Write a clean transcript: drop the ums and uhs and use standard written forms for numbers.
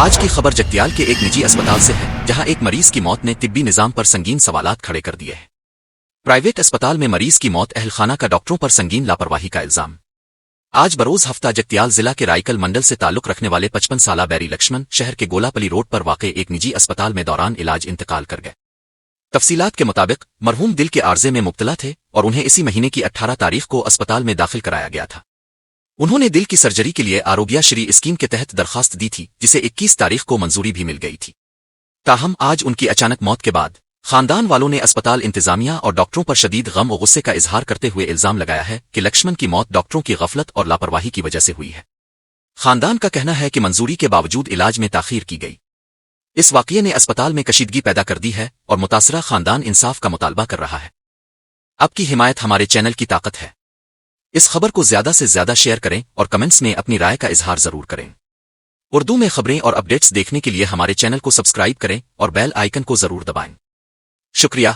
آج کی خبر جگتیال کے ایک نجی اسپتال سے ہے جہاں ایک مریض کی موت نے طبی نظام پر سنگین سوالات کھڑے کر دیے ہیں۔ پرائیویٹ اسپتال میں مریض کی موت، اہل خانہ کا ڈاکٹروں پر سنگین لاپرواہی کا الزام۔ آج بروز ہفتہ جگتیال ضلع کے رائکل منڈل سے تعلق رکھنے والے 55 سالہ بیری لکشمن شہر کے گولا پلی روڈ پر واقع ایک نجی اسپتال میں دوران علاج انتقال کر گئے۔ تفصیلات کے مطابق مرحوم دل کے عارضے میں مبتلا تھے اور انہیں اسی مہینے کی 18 تاریخ کو اسپتال میں داخل کرایا گیا تھا۔ انہوں نے دل کی سرجری کے لیے آروگیہ شری اسکیم کے تحت درخواست دی تھی جسے 21 تاریخ کو منظوری بھی مل گئی تھی۔ تاہم آج ان کی اچانک موت کے بعد خاندان والوں نے اسپتال انتظامیہ اور ڈاکٹروں پر شدید غم و غصے کا اظہار کرتے ہوئے الزام لگایا ہے کہ لکشمن کی موت ڈاکٹروں کی غفلت اور لاپرواہی کی وجہ سے ہوئی ہے۔ خاندان کا کہنا ہے کہ منظوری کے باوجود علاج میں تاخیر کی گئی۔ اس واقعے نے اسپتال میں کشیدگی پیدا کر دی ہے اور متاثرہ خاندان انصاف کا مطالبہ کر رہا ہے۔ آپ کی حمایت ہمارے چینل کی طاقت ہے۔ اس خبر کو زیادہ سے زیادہ شیئر کریں اور کمنٹس میں اپنی رائے کا اظہار ضرور کریں۔ اردو میں خبریں اور اپڈیٹس دیکھنے کے لیے ہمارے چینل کو سبسکرائب کریں اور بیل آئیکن کو ضرور دبائیں۔ شکریہ۔